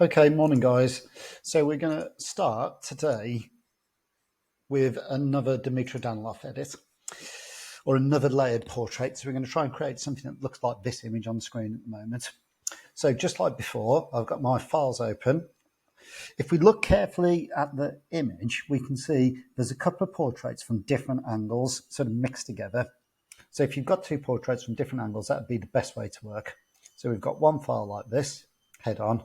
Okay, morning guys. So we're going to start today with another Dmitry Danilov edit or another layered portrait. So we're going to try and create something that looks like this image on the screen at the moment. So just like before, I've got my files open. If we look carefully at the image, we can see there's a couple of portraits from different angles sort of mixed together. So if you've got two portraits from different angles, that would be the best way to work. So we've got one file like this, head on,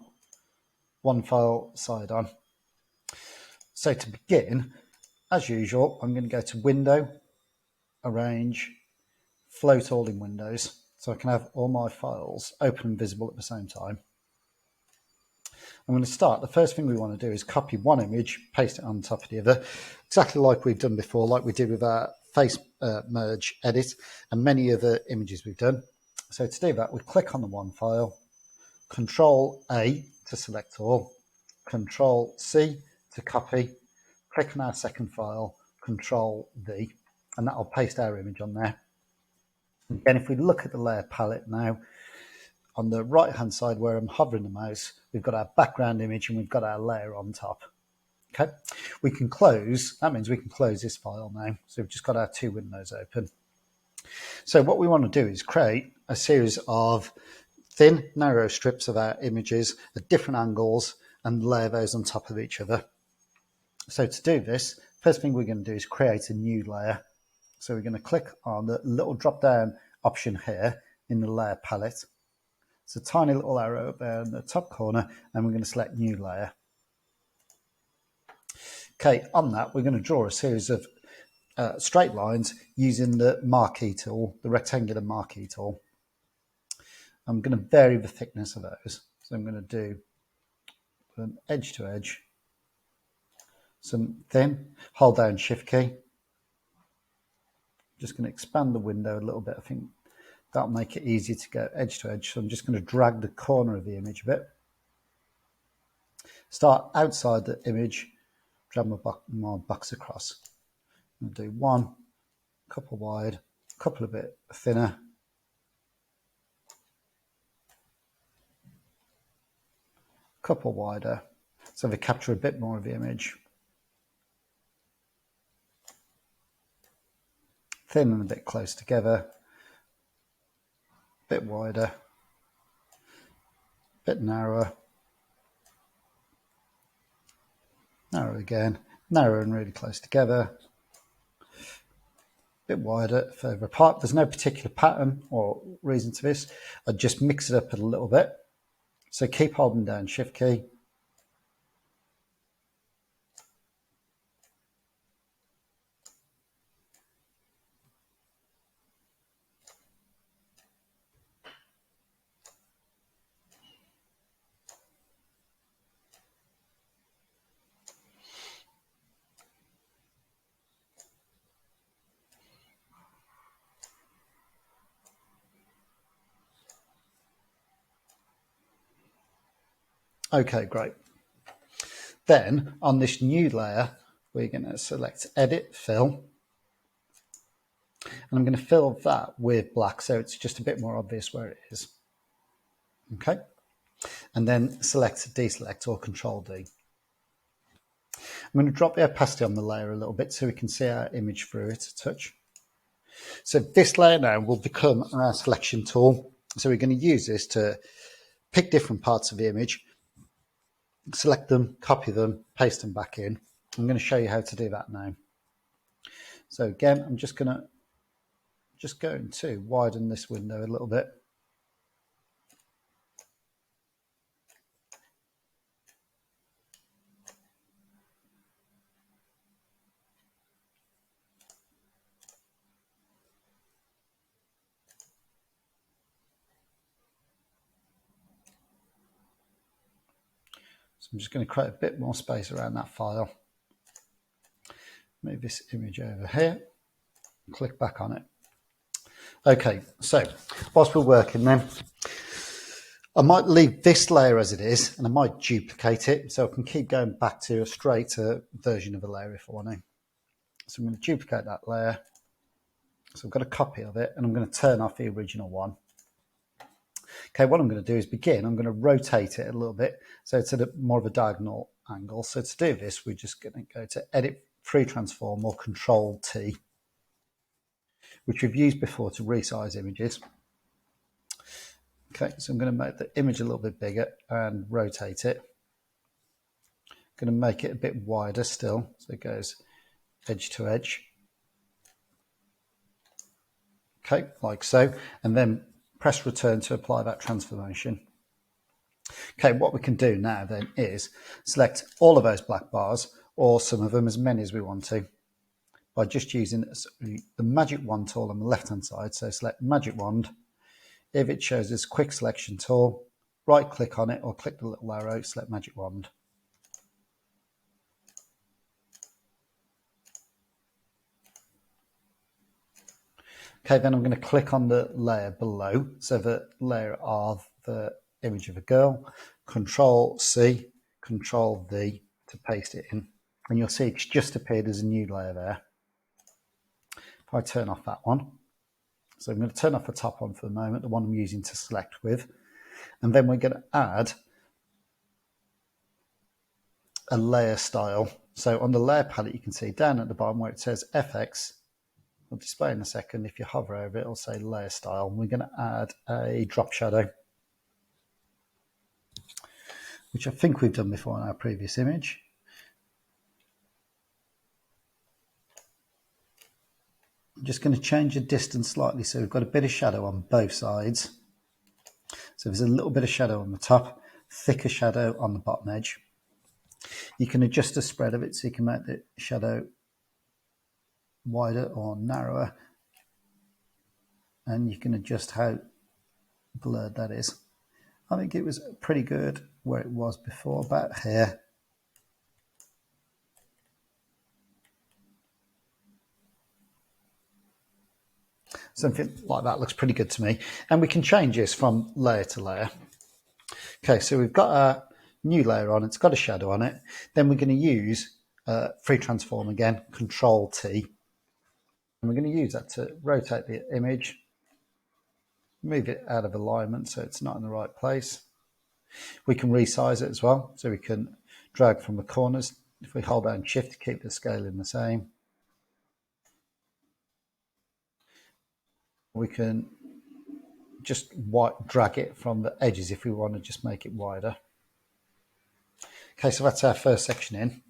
one file side on. So to begin, as usual, I'm going to go to Window, Arrange, Float All in Windows, so I can have all my files open and visible at the same time. I'm going to start. The first thing we want to do is copy one image, paste it on top of the other, exactly like we've done before, like we did with our face merge edit and many other images we've done. So to do that, we click on the one file, Control A to select all, Control C to copy, click on our second file, Control V, and that'll paste our image on there. Again, if we look at the layer palette now, on the right hand side where I'm hovering the mouse, we've got our background image and we've got our layer on top. Okay, we can close, that means we can close this file now. So we've just got our two windows open. So what we want to do is create a series of thin, narrow strips of our images at different angles and layer those on top of each other. So to do this, first thing we're going to do is create a new layer. So we're going to click on the little drop down option here in the layer palette. It's a tiny little arrow up there in the top corner, and we're going to select new layer. Okay, on that, we're going to draw a series of straight lines using the marquee tool, the rectangular marquee tool. I'm going to vary the thickness of those. So I'm going to do an edge to edge, some thin, hold down shift key. Just going to expand the window a little bit. I think that'll make it easier to go edge to edge. So I'm just going to drag the corner of the image a bit. Start outside the image, drag my box across. I'm going to do one, couple wide, couple a bit thinner. Couple wider, so they capture a bit more of the image. Thin and a bit close together, bit wider, bit narrower, narrow again, narrow and really close together, bit wider, further apart. There's no particular pattern or reason to this. I just mix it up a little bit. So keep holding down shift key. Okay, great. Then on this new layer, we're going to select Edit, Fill. And I'm going to fill that with black so it's just a bit more obvious where it is. Okay. And then select Deselect or Control D. I'm going to drop the opacity on the layer a little bit so we can see our image through it a touch. So this layer now will become our selection tool. So we're going to use this to pick different parts of the image, select them, copy them, paste them back in. I'm going to show you how to do that now. So again, I'm just going to widen this window a little bit. So I'm just going to create a bit more space around that file. Move this image over here, click back on it. Okay, so whilst we're working then, I might leave this layer as it is and I might duplicate it so I can keep going back to a straighter version of a layer if I want to. So I'm going to duplicate that layer. So I've got a copy of it and I'm going to turn off the original one. Okay, what I'm going to do is I'm going to rotate it a little bit so it's at more of a diagonal angle. So to do this, we're just going to go to Edit Free Transform or Control T, which we've used before to resize images. Okay, so I'm going to make the image a little bit bigger and rotate it. I'm going to make it a bit wider still, so it goes edge to edge. Okay, like so, and then press return to apply that transformation. Okay, what we can do now then is select all of those black bars, or some of them, as many as we want to, by just using the magic wand tool on the left hand side. So select magic wand. If it shows this quick selection tool, right click on it or click the little arrow, select magic wand. Okay, then I'm going to click on the layer below, so the layer of the image of a girl, Control C, Control V to paste it in. And you'll see it's just appeared as a new layer there. If I turn off that one, so I'm going to turn off the top one for the moment, the one I'm using to select with, and then we're going to add a layer style. So on the layer palette, you can see down at the bottom where it says FX, I'll display in a second. If you hover over it, it'll say layer style. And we're going to add a drop shadow, which I think we've done before in our previous image. I'm just going to change the distance slightly so we've got a bit of shadow on both sides. So there's a little bit of shadow on the top, thicker shadow on the bottom edge. You can adjust the spread of it so you can make the shadow wider or narrower, and you can adjust how blurred that is. I think it was pretty good where it was before, about here. Something like that looks pretty good to me. And we can change this from layer to layer. Okay, so we've got a new layer on, it's got a shadow on it. Then we're going to use Free Transform again, Control T. And we're going to use that to rotate the image, move it out of alignment so it's not in the right place. We can resize it as well, so we can drag from the corners. If we hold down Shift to keep the scaling the same, we can just drag it from the edges if we want to just make it wider. Okay, so that's our first section in.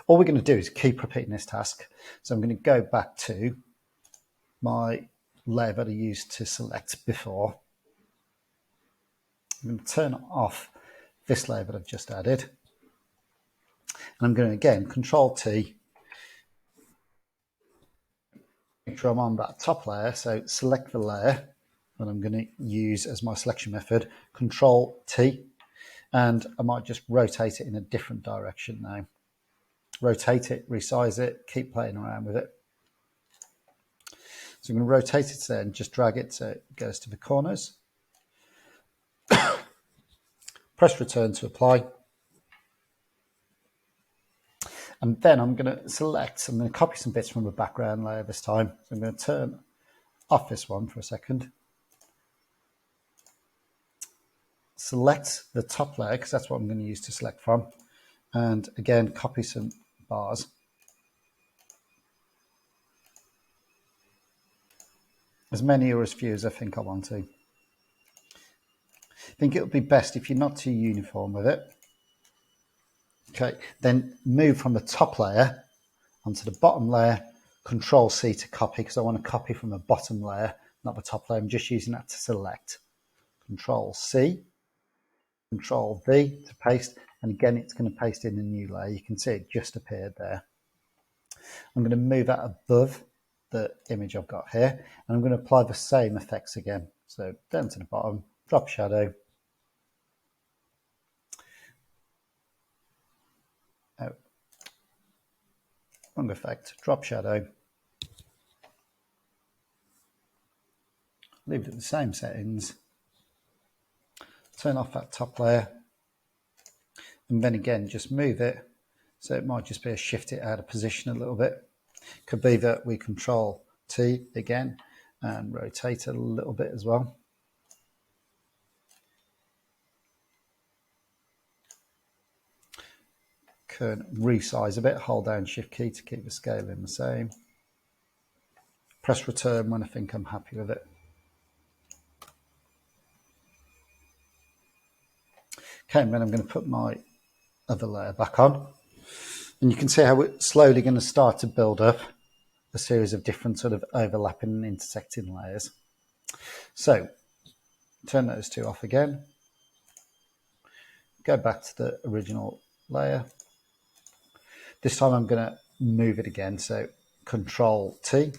All we're going to do is keep repeating this task. So I'm going to go back to my layer that I used to select before. I'm going to turn off this layer that I've just added. And I'm going to, again, Control T. Make sure I'm on that top layer. So select the layer that I'm going to use as my selection method. Control T. And I might just rotate it in a different direction now. Rotate it, resize it, keep playing around with it. So I'm going to rotate it there and just drag it so it goes to the corners. Press return to apply. And then I'm going to copy some bits from the background layer this time. So I'm going to turn off this one for a second. Select the top layer because that's what I'm going to use to select from. And again, copy some bars. As many or as few as I think I want to. I think it would be best if you're not too uniform with it. Okay, then move from the top layer onto the bottom layer, Control C to copy because I want to copy from the bottom layer, not the top layer. I'm just using that to select. Control C, Control V to paste, and again it's going to paste in a new layer. You can see it just appeared there. I'm going to move that above the image I've got here, and I'm going to apply the same effects again. So down to the bottom, drop shadow, wrong effect, drop shadow, leave it at the same settings, turn off that top layer, and then again just move it so it might just be a shift it out of position a little bit. Could be that we Control T again and rotate it a little bit as well. can resize a bit, hold down Shift key to keep the scaling the same. Press return when I think I'm happy with it. Okay, and then I'm going to put my other layer back on. And you can see how it's slowly going to start to build up a series of different sort of overlapping and intersecting layers. So turn those two off again. Go back to the original layer. This time I'm going to move it again. So Control T.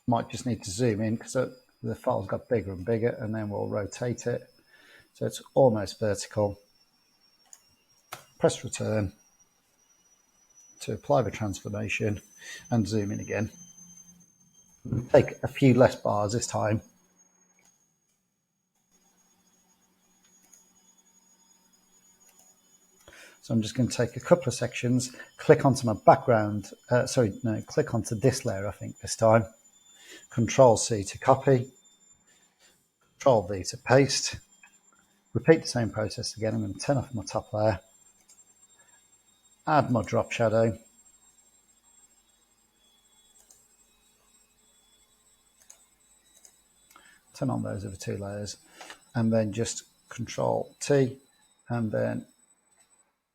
Might just need to zoom in because the file's got bigger and bigger, and then we'll rotate it so it's almost vertical. Press return to apply the transformation and zoom in again. Take a few less bars this time. So I'm just going to take a couple of sections, click onto my background, click onto this layer I think this time. Control C to copy, Control V to paste. Repeat the same process again. I'm going to turn off my top layer, add my drop shadow, turn on those other two layers, and then just Control T and then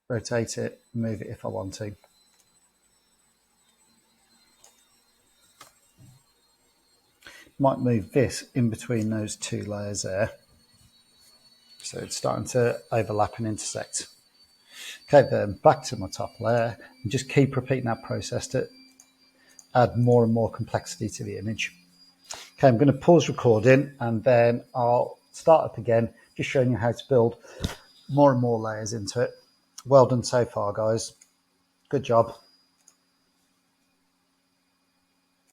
rotate it, move it if I want to. Might move this in between those two layers there. So it's starting to overlap and intersect. Okay, then back to my top layer and just keep repeating that process to add more and more complexity to the image. Okay, I'm going to pause recording and then I'll start up again, just showing you how to build more and more layers into it. Well done so far, guys. Good job.